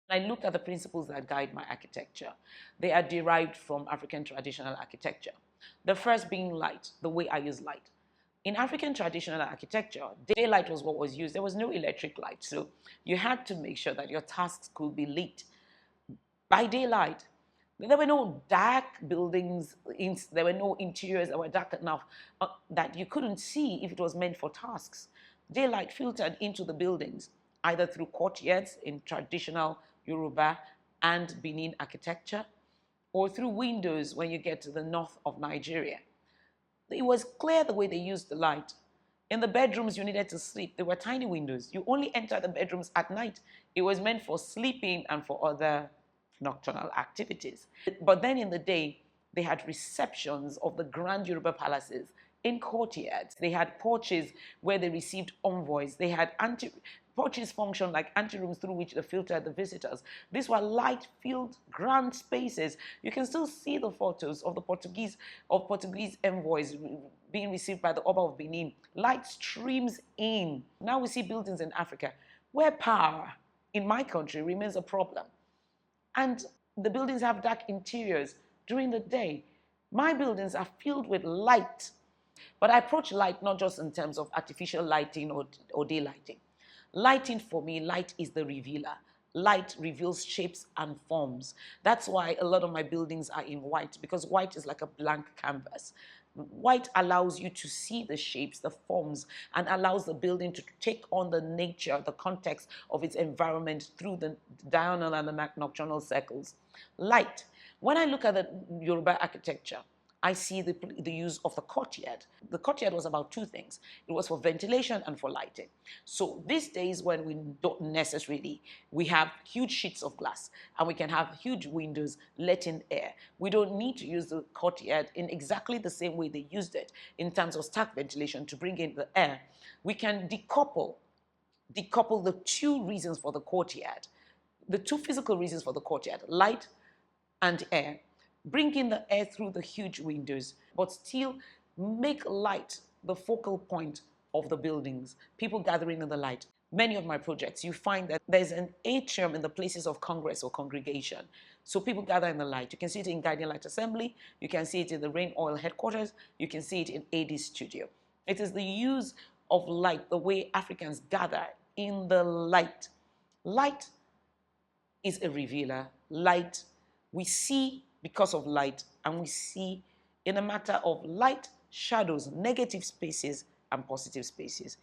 I looked at the principles that guide my architecture. They are derived from African traditional architecture. The first being light, the way I use light. In African traditional architecture, daylight was what was used. There was no electric light. So you had to make sure that your tasks could be lit by daylight. There were no dark buildings, there were no interiors that were dark enough that you couldn't see if it was meant for tasks. Daylight filtered into the buildings, either through courtyards in traditional Yoruba and Benin architecture, or through windows when you get to the north of Nigeria. It was clear the way they used the light. In the bedrooms you needed to sleep, there were tiny windows. You only entered the bedrooms at night. It was meant for sleeping and for other nocturnal activities. But then in the day, they had receptions of the grand Yoruba palaces in courtyards. They had porches where they received envoys. They had porches functioned like anterooms through which they filtered the visitors. These were light-filled grand spaces. You can still see the photos of the Portuguese envoys being received by the Oba of Benin. Light streams in. Now we see buildings in Africa where power in my country remains a problem. And the buildings have dark interiors during the day. My buildings are filled with light. But I approach light not just in terms of artificial lighting or daylighting. Lighting for me, light is the revealer. Light reveals shapes and forms. That's why a lot of my buildings are in white, because white is like a blank canvas. White allows you to see the shapes, the forms, and allows the building to take on the nature, the context of its environment through the diurnal and the nocturnal circles. Light. When I look at the Yoruba architecture, I see the use of the courtyard. The courtyard was about two things. It was for ventilation and for lighting. So these days when we don't necessarily, we have huge sheets of glass and we can have huge windows letting air. We don't need to use the courtyard in exactly the same way they used it in terms of stack ventilation to bring in the air. We can decouple the two reasons for the courtyard, the two physical reasons for the courtyard, light and air. Bring in the air through the huge windows, but still make light the focal point of the buildings, people gathering in the light. Many of my projects, you find that there's an atrium in the places of congress or congregation. So people gather in the light. You can see it in Guiding Light Assembly, you can see it in the Rain Oil headquarters, you can see it in AD's studio. It is the use of light, the way Africans gather in the light. Light is a revealer. Light, we see because of light, and we see in a matter of light, shadows, negative spaces, and positive spaces.